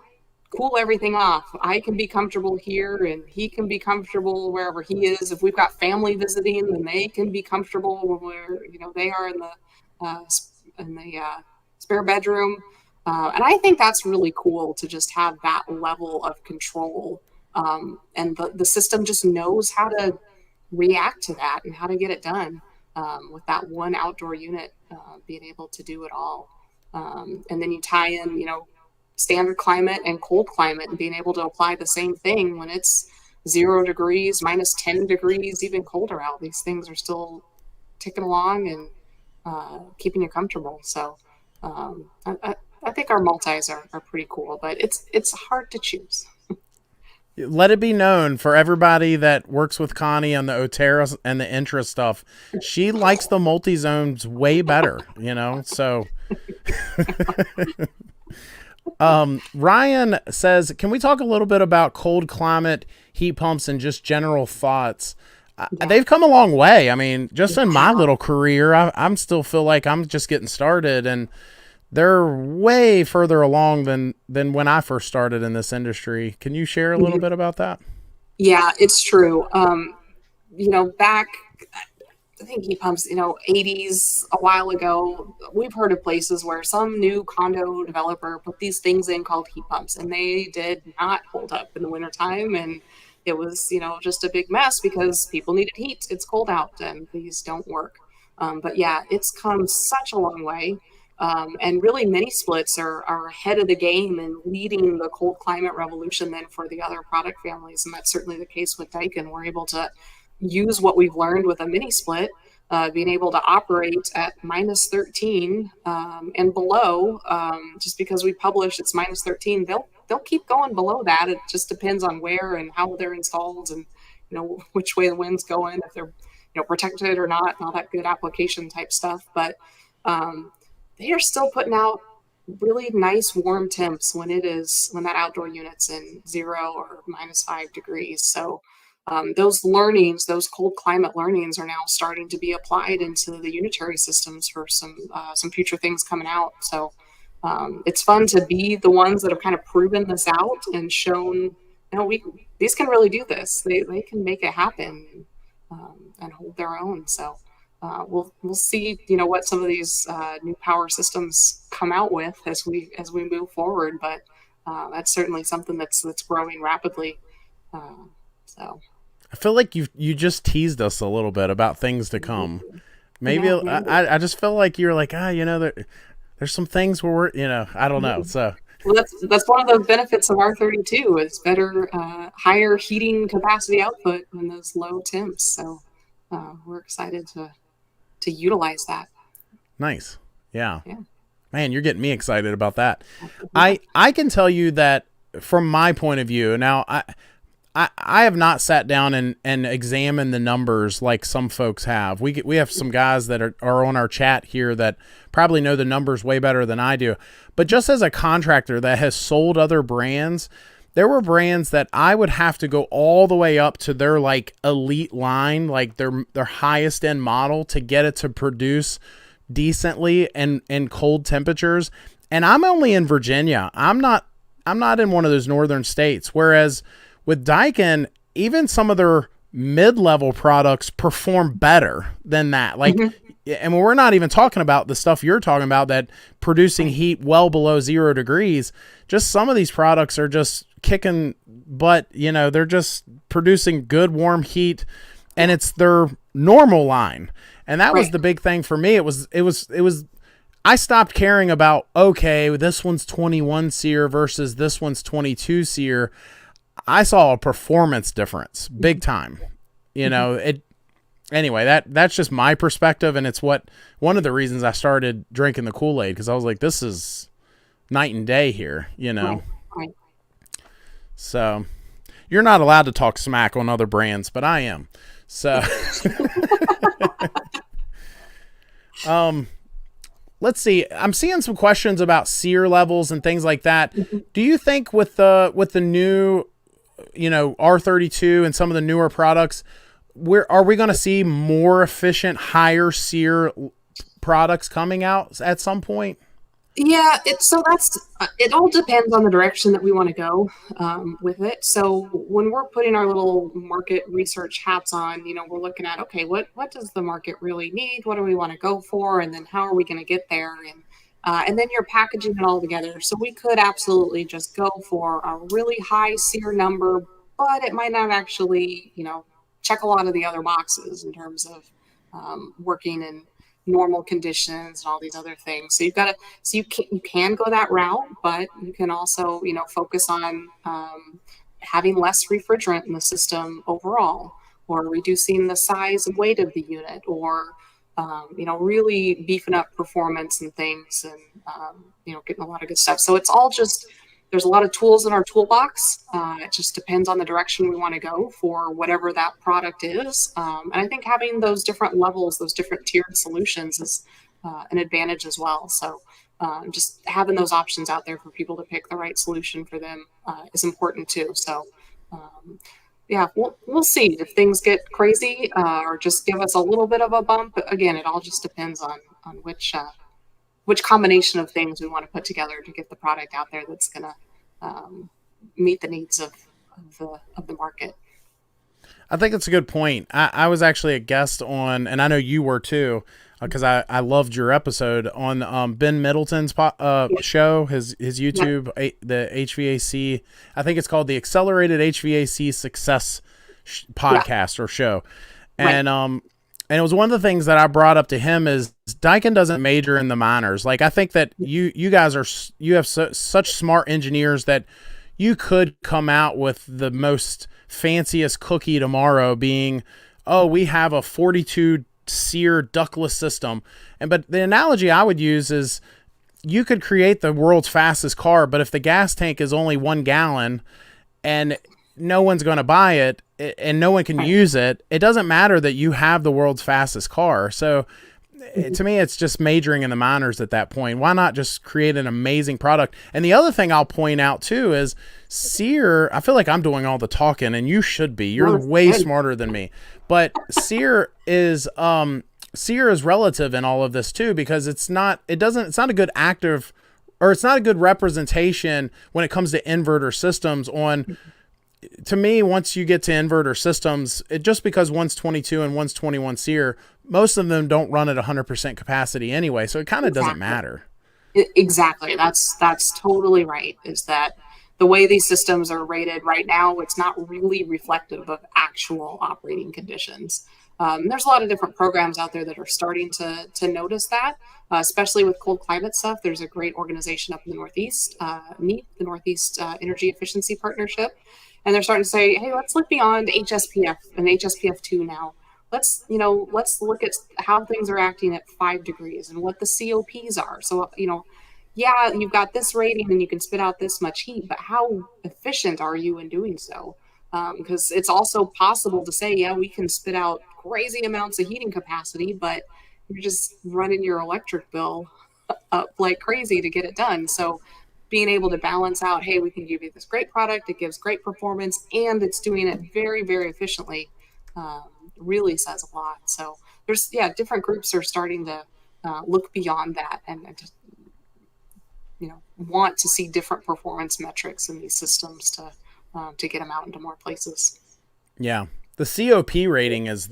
cool everything off? I can be comfortable here, and he can be comfortable wherever he is. If we've got family visiting, then they can be comfortable where, you know, they are in the spare bedroom. And I think that's really cool to just have that level of control. And the system just knows how to react to that and how to get it done, with that one outdoor unit, being able to do it all. And then you tie in, you know, standard climate and cold climate, and being able to apply the same thing when it's 0 degrees, minus 10 degrees, even colder out. These things are still ticking along and keeping you comfortable. So I think our multis are pretty cool, but it's hard to choose. Let it be known for everybody that works with Connie on the Otera and the Intra stuff, she likes the multi-zones way better, you know, so... Ryan says, can we talk a little bit about cold climate heat pumps and just general thoughts? They've come a long way. I mean, just in my little career, I'm still feel like I'm just getting started, and they're way further along than when I first started in this industry. Can you share a little bit about that? Yeah, it's true. You know, back, I think heat pumps, you know, 80s, a while ago, we've heard of places where some new condo developer put these things in called heat pumps, and they did not hold up in the wintertime. And it was, you know, just a big mess because people needed heat. It's cold out and these don't work. But yeah, it's come such a long way. And really mini splits are ahead of the game and leading the cold climate revolution then for the other product families. And that's certainly the case with Daikin. We're able to use what we've learned with a mini split, being able to operate at minus 13 and below. Just because we publish it's minus 13, they'll keep going below that. It just depends on where and how they're installed, and you know which way the wind's going. If they're, protected or not, and all that good application type stuff. But they are still putting out really nice warm temps when that outdoor unit's in 0 or -5 degrees. So those learnings, those cold climate learnings, are now starting to be applied into the unitary systems for some future things coming out. So it's fun to be the ones that have kind of proven this out and shown, these can really do this. They can make it happen and hold their own. So we'll see, what some of these new power systems come out with as we move forward. But that's certainly something that's growing rapidly. So I feel like you just teased us a little bit about things to come. Maybe I just feel like you're like, there's some things where we're, I don't know. So well, that's one of the benefits of R32 is better, higher heating capacity output in those low temps. So we're excited to utilize that. Nice. Yeah. Man, you're getting me excited about that. I can tell you that from my point of view, now I have not sat down and examined the numbers like some folks have. We have some guys that are on our chat here that probably know the numbers way better than I do. But just as a contractor that has sold other brands, there were brands that I would have to go all the way up to their like elite line, like their highest end model, to get it to produce decently and in cold temperatures. And I'm only in Virginia. I'm not in one of those northern states. Whereas with Daikin, even some of their mid-level products perform better than that. Like, and we're not even talking about the stuff you're talking about, that producing heat well below 0 degrees. Just some of these products are just kicking butt. They're just producing good warm heat, and it's their normal line. And that was the big thing for me. It was. I stopped caring about, okay, this one's 21 SEER versus this one's 22 SEER. I saw a performance difference, big time. Anyway, that's just my perspective, and it's one of the reasons I started drinking the Kool-Aid, because I was like, this is night and day here, Right. So you're not allowed to talk smack on other brands, but I am. So let's see. I'm seeing some questions about SEER levels and things like that. Do you think with the new R32 and some of the newer products, are we going to see more efficient, higher SEER products coming out at some point? Yeah, it all depends on the direction that we want to go with it. So when we're putting our little market research hats on, we're looking at, okay, what does the market really need? What do we want to go for? And then how are we going to get there? And then you're packaging it all together. So we could absolutely just go for a really high SEER number, but it might not actually, check a lot of the other boxes in terms of working in normal conditions and all these other things. So you can go that route, but you can also, focus on having less refrigerant in the system overall, or reducing the size and weight of the unit, or really beefing up performance and things, and getting a lot of good stuff. So it's all just, there's a lot of tools in our toolbox. It just depends on the direction we want to go for whatever that product is. And I think having those different levels, those different tiered solutions is an advantage as well. So just having those options out there for people to pick the right solution for them is important too. So yeah, we'll see if things get crazy or just give us a little bit of a bump. Again, it all just depends on which combination of things we want to put together to get the product out there that's going to meet the needs of the market. I think that's a good point. I was actually a guest on, and I know you were too, because I loved your episode on Ben Middleton's show, his YouTube, the HVAC. I think it's called the Accelerated HVAC Success podcast or show. And and it was one of the things that I brought up to him is Daikin doesn't major in the minors. Like, I think that you guys have such smart engineers that you could come out with the most fanciest cookie tomorrow being, oh, we have a 42 SEER ductless system. But the analogy I would use is you could create the world's fastest car, but if the gas tank is only 1 gallon and no one's going to buy it and no one can use it, it doesn't matter that you have the world's fastest car. So to me, it's just majoring in the minors at that point. Why not just create an amazing product? And the other thing I'll point out too is SEER, I feel like I'm doing all the talking and you should be. You're way smarter than me. But SEER is relative in all of this too, because it's not a good active, or it's not a good representation when it comes to inverter systems on. To me, once you get to inverter systems, just because one's 22 and one's 21 SEER, most of them don't run at 100% capacity anyway. So it kind of doesn't matter. Exactly. That's totally right. Is that the way these systems are rated right now, it's not really reflective of actual operating conditions. There's a lot of different programs out there that are starting to notice that, especially with cold climate stuff. There's a great organization up in the Northeast, NEAP, the Northeast Energy Efficiency Partnership. And they're starting to say, hey, let's look beyond HSPF and HSPF2 now. Let's look at how things are acting at 5 degrees and what the COPs are. So, yeah, you've got this rating and you can spit out this much heat, but how efficient are you in doing so? Because it's also possible to say, yeah, we can spit out crazy amounts of heating capacity, but you're just running your electric bill up like crazy to get it done. So being able to balance out, hey, we can give you this great product, it gives great performance, and it's doing it very, very efficiently, really says a lot. So there's, different groups are starting to look beyond that and just, want to see different performance metrics in these systems to get them out into more places. Yeah. The COP rating is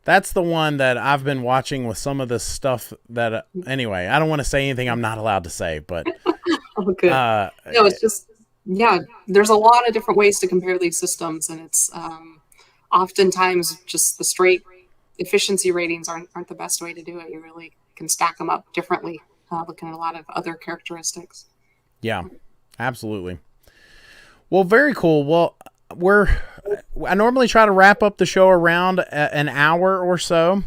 that's the one that I've been watching with some of this stuff that, anyway, I don't want to say anything I'm not allowed to say, but oh, good. It's just, there's a lot of different ways to compare these systems, and it's oftentimes just the straight efficiency ratings aren't the best way to do it. You really can stack them up differently, looking at a lot of other characteristics. Yeah, absolutely. Well, very cool. Well, I normally try to wrap up the show around an hour or so.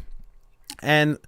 And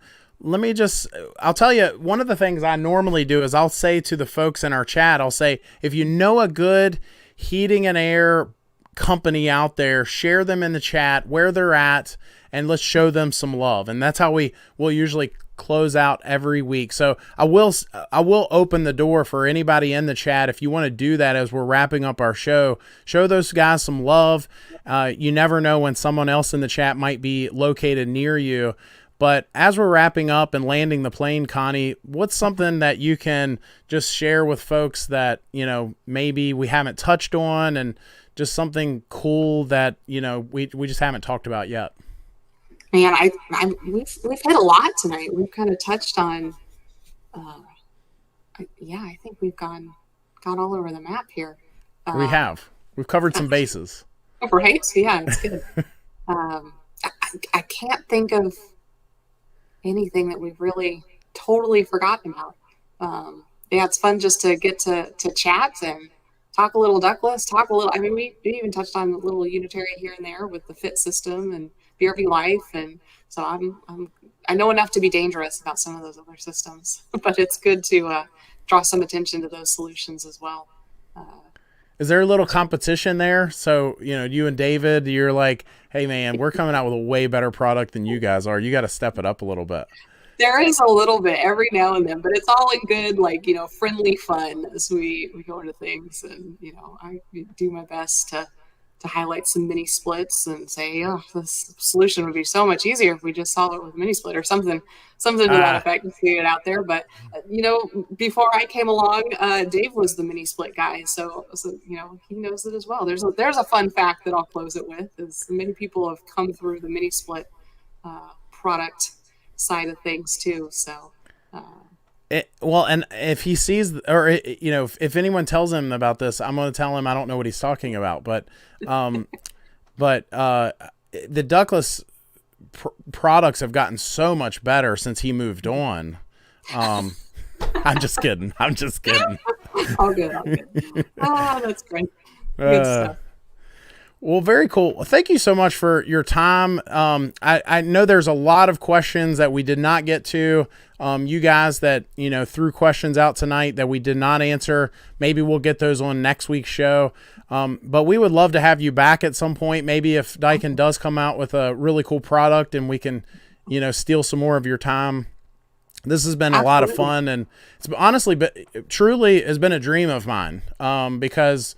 I'll tell you, one of the things I normally do is I'll say to the folks in our chat, I'll say, if you know a good heating and air company out there, share them in the chat where they're at, and let's show them some love. And that's how we'll usually close out every week. So I will open the door for anybody in the chat. If you want to do that as we're wrapping up our show those guys some love. You never know when someone else in the chat might be located near you. But as we're wrapping up and landing the plane, Connie, what's something that you can just share with folks that, maybe we haven't touched on, and just something cool that, we just haven't talked about yet? Man, we've hit a lot tonight. We've kind of touched on, I think we've gone all over the map here. We have. We've covered some bases. Right? Yeah, it's good. I can't think of anything that we've really totally forgotten about. It's fun just to get to chat and talk a little ductless, we even touched on a little unitary here and there with the FIT system and BRV Life. And so I know enough to be dangerous about some of those other systems, but it's good to draw some attention to those solutions as well. Is there a little competition there? So, you and David, you're like, hey man, we're coming out with a way better product than you guys are. You got to step it up a little bit. There is a little bit every now and then, but it's all in good, friendly fun as we go into things. And, I do my best to highlight some mini splits and say, oh, this solution would be so much easier if we just solve it with a mini split or something to that effect, to see it out there. But, before I came along, Dave was the mini split guy. So, he knows it as well. There's a fun fact that I'll close it with, is many people have come through the mini split product side of things too. So, and if he sees, or if anyone tells him about this, I'm going to tell him I don't know what he's talking about. But the Ductless products have gotten so much better since he moved on. I'm just kidding. All good. Oh, that's great. Good stuff. Well, very cool. Thank you so much for your time. I know there's a lot of questions that we did not get to. You guys that, threw questions out tonight that we did not answer. Maybe we'll get those on next week's show. But we would love to have you back at some point. Maybe if Daikin does come out with a really cool product and we can, steal some more of your time. This has been a lot of fun, and it's honestly, but truly has been a dream of mine. Because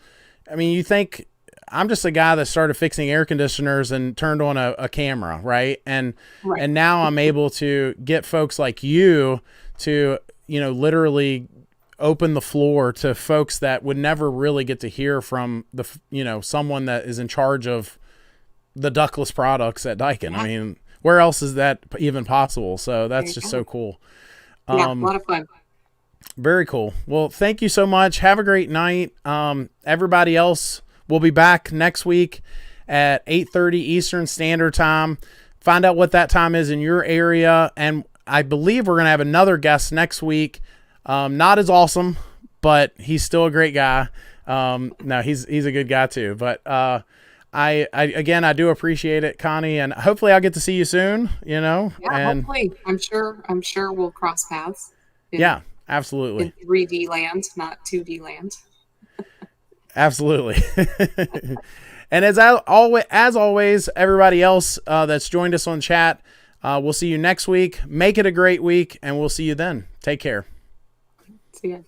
you think, I'm just a guy that started fixing air conditioners and turned on a camera, right? And now I'm able to get folks like you to, literally open the floor to folks that would never really get to hear from someone that is in charge of the ductless products at Daikin. Yeah. Where else is that even possible? So that's just so cool. Yeah, a lot of fun. Very cool. Well, thank you so much. Have a great night. Everybody else, we'll be back next week at 8:30 Eastern Standard Time. Find out what that time is in your area. And I believe we're going to have another guest next week. Not as awesome, but he's still a great guy. No, he's a good guy too. But I do appreciate it, Connie, and hopefully I'll get to see you soon, Yeah, hopefully. I'm sure we'll cross paths. Yeah, absolutely. In 3D land, not 2D land. Absolutely. And as always, everybody else that's joined us on chat, we'll see you next week. Make it a great week, and we'll see you then. Take care. See ya.